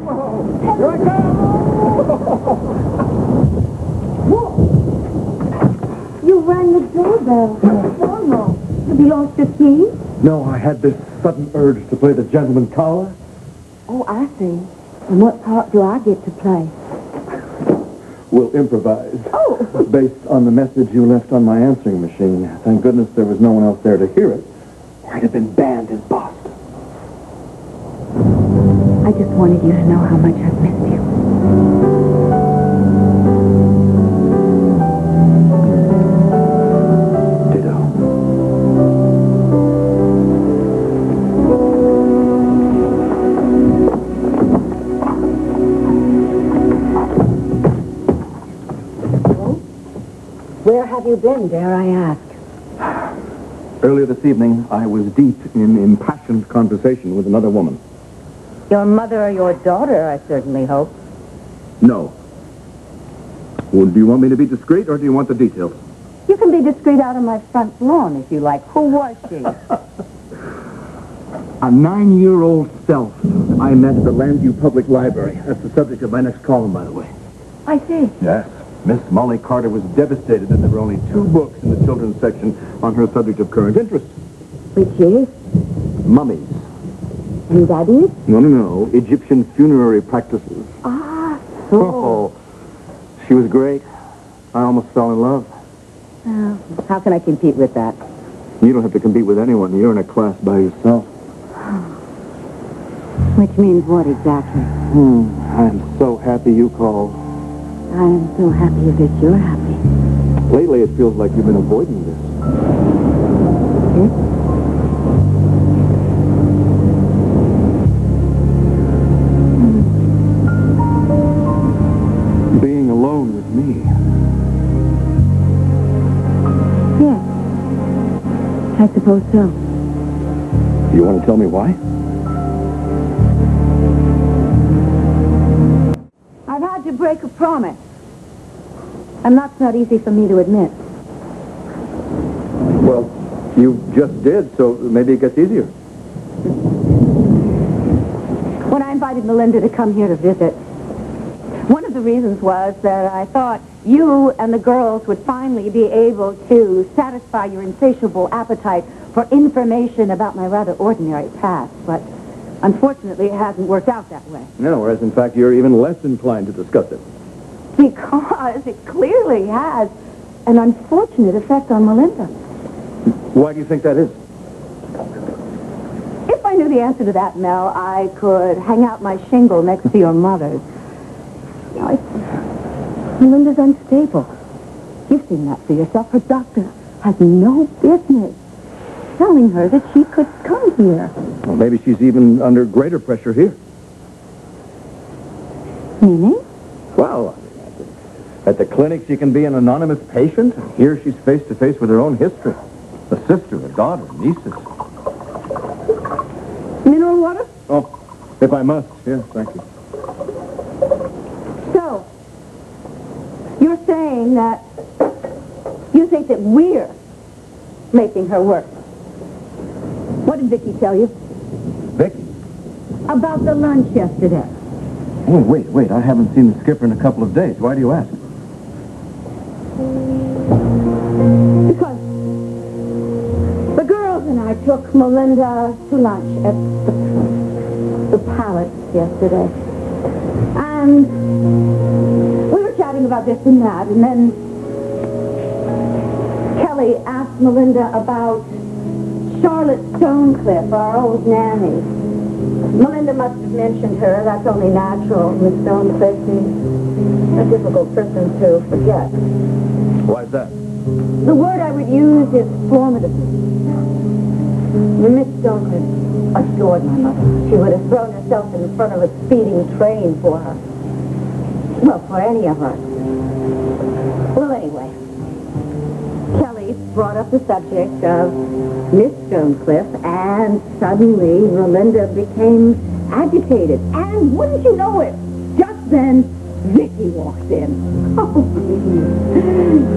Whoa! Here I come! Whoa! You rang the doorbell. What's wrong? Have you lost your key? No, I had this sudden urge to play the gentleman caller. Oh, I see. And what part do I get to play? We'll improvise. Oh! Based on the message you left on my answering machine. Thank goodness there was no one else there to hear it. Or I'd have been banned in Boston. I just wanted you to know how much I've missed you. Ditto. Where have you been, dare I ask? Earlier this evening, I was deep in impassioned conversation with another woman. Your mother or your daughter, I certainly hope. No. Well, do you want me to be discreet, or do you want the details? You can be discreet out on my front lawn if you like. Who was she? A 9-year-old self I met at the Landview Public Library. That's the subject of my next column, by the way. I see. Yes. Miss Molly Carter was devastated that there were only 2 books in the children's section on her subject of current interest. Which is? Mummies. And that is? No. Egyptian funerary practices. Ah, so. Oh, she was great. I almost fell in love. How can I compete with that? You don't have to compete with anyone. You're in a class by yourself. Which means what exactly? I'm so happy you called. I am so happy that you're happy. Lately, it feels like you've been avoiding this. Being alone with me. Yes. I suppose so. You want to tell me why? I've had to break a promise. And that's not easy for me to admit. Well, you just did, so maybe it gets easier. When I invited Melinda to come here to visit, one of the reasons was that I thought you and the girls would finally be able to satisfy your insatiable appetite for information about my rather ordinary past. But unfortunately, it hasn't worked out that way. No, whereas in fact you're even less inclined to discuss it. Because it clearly has an unfortunate effect on Melinda. Why do you think that is? If I knew the answer to that, Mel, I could hang out my shingle next to your mother's. You know, Melinda's unstable. You've seen that for yourself. Her doctor has no business telling her that she could come here. Well, maybe she's even under greater pressure here. Meaning? Well, at the clinic she can be an anonymous patient. Here she's face-to-face with her own history. A sister, a daughter, nieces. Mineral water? Oh, if I must. Yes, thank you. So, you're saying that you think that we're making her worse. What did Viki tell you? Viki? About the lunch yesterday. Oh, wait. I haven't seen the skipper in a couple of days. Why do you ask? Because the girls and I took Melinda to lunch at the Palace yesterday. And we were chatting about this and that, and then Kelly asked Melinda about Charlotte Stonecliff, our old nanny. Melinda must have mentioned her. That's only natural. Miss Stonecliff is a difficult person to forget. Why is that? The word I would use is formidable. Miss Stonecliff adored my mother. She would have thrown herself in front of a speeding train for her. Well, for any of us. Well, anyway, Kelly brought up the subject of Miss Stonecliff, and suddenly Melinda became agitated. And wouldn't you know it, just then, Viki walks in.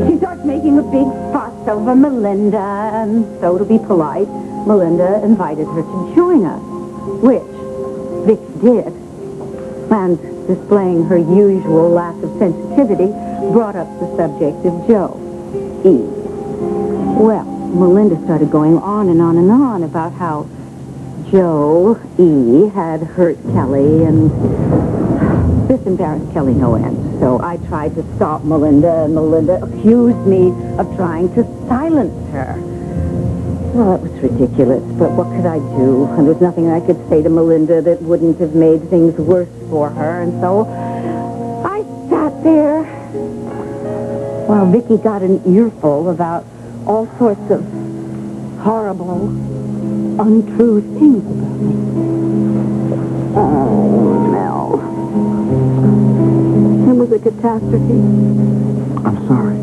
She starts making a big fuss over Melinda, and so to be polite, Melinda invited her to join us, which Viki did. and displaying her usual lack of sensitivity, brought up the subject of Joe, E. Well, Melinda started going on and on and on about how Joe, E, had hurt Kelly, and this embarrassed Kelly no end. So I tried to stop Melinda, and Melinda accused me of trying to silence her. Well, it was ridiculous, but what could I do? And there was nothing I could say to Melinda that wouldn't have made things worse for her, and so I sat there while Viki got an earful about all sorts of horrible, untrue things about me. Oh, Mel. It was a catastrophe. I'm sorry.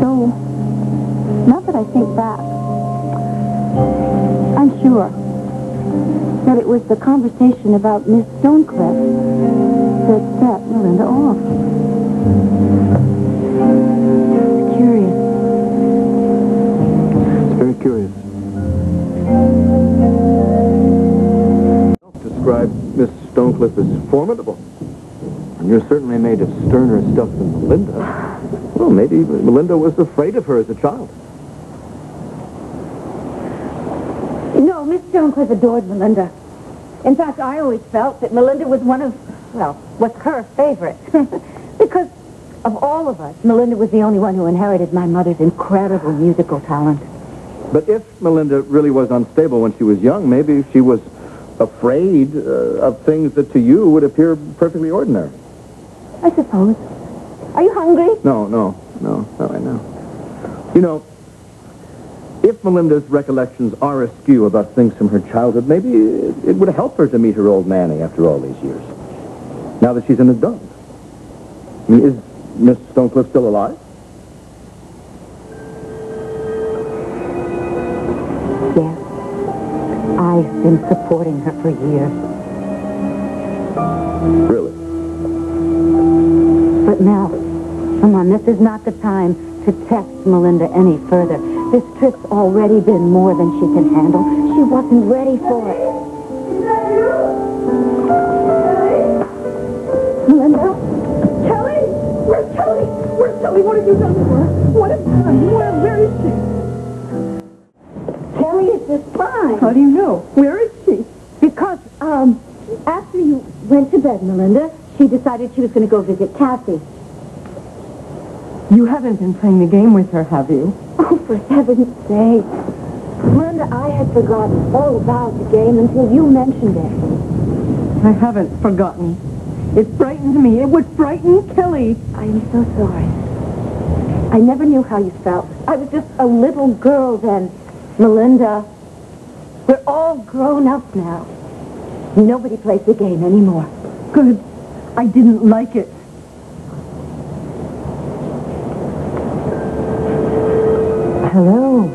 So, now that I think back, I'm sure that it was the conversation about Miss Stonecliff that set Melinda off. It's curious. It's very curious. Described Miss Stonecliff as formidable. And you're certainly made of sterner stuff than Melinda. Well, maybe Melinda was afraid of her as a child. No, Miss Stonecliff adored Melinda. In fact, I always felt that Melinda was was her favorite. Because of all of us, Melinda was the only one who inherited my mother's incredible musical talent. But if Melinda really was unstable when she was young, maybe she was afraid of things that to you would appear perfectly ordinary. I suppose. Are you hungry? No, not right now. You know, if Melinda's recollections are askew about things from her childhood, maybe it would help her to meet her old nanny after all these years. Now that she's an adult. I mean, is Miss Stonecliff still alive? Yes. I've been supporting her for years. Really? But Mel, come on, this is not the time to test Melinda any further. This trip's already been more than she can handle. She wasn't ready for it. Melinda? Kelly? Where's Kelly? Where's Kelly? What have you done to her? What have you done? Where is she? Kelly is just fine. How do you know? Where is she? Because, after you went to bed, Melinda, she decided she was going to go visit Cassie. You haven't been playing the game with her, have you? Oh, for heaven's sake. Melinda, I had forgotten all about the game until you mentioned it. I haven't forgotten. It frightened me. It would frighten Kelly. I am so sorry. I never knew how you felt. I was just a little girl then. Melinda, we're all grown up now. Nobody plays the game anymore. Good. I didn't like it. Hello.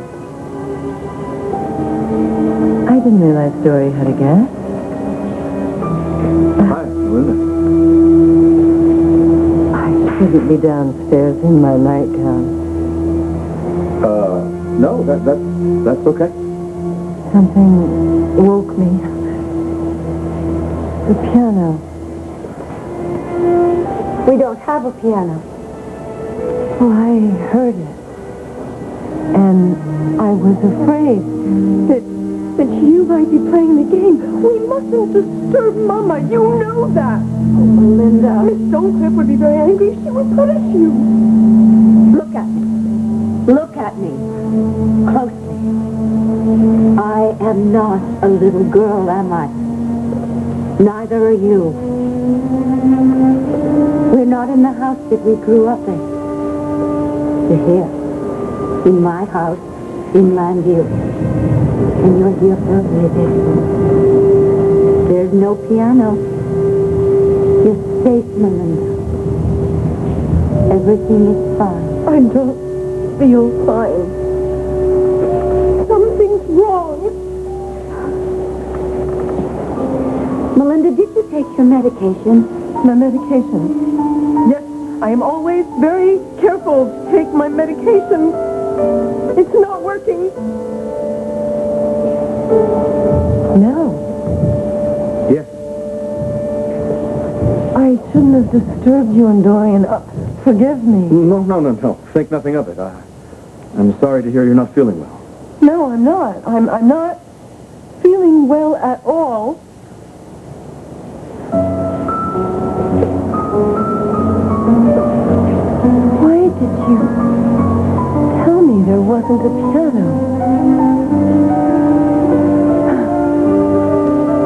I didn't realize Dory had a guest. Hi, Melinda. I shouldn't be downstairs in my nightgown. No, that's okay. Something woke me. The piano. We don't have a piano. Oh, I heard it. And I was afraid that you might be playing the game. We mustn't disturb Mama. You know that. Oh, Melinda. Miss Stonecliff would be very angry. She would punish you. Look at me. Look at me. Closely. I am not a little girl, am I? Neither are you. We're not in the house that we grew up in. We're here. In my house, in Landview. And you're here for a visit. There's no piano. You're safe, Melinda. Everything is fine. I don't feel fine. Something's wrong. Melinda, did you take your medication? My medication. Yes, I am always very careful to take my medication. It's not working. No. Yes. have disturbed you and Dorian. Forgive me. No. Think nothing of it. I'm sorry to hear you're not feeling well. No, I'm not. I'm not feeling well at all. Why did you tell me there wasn't a piano?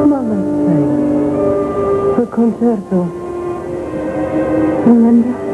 Mama's playing her concerto. Melinda?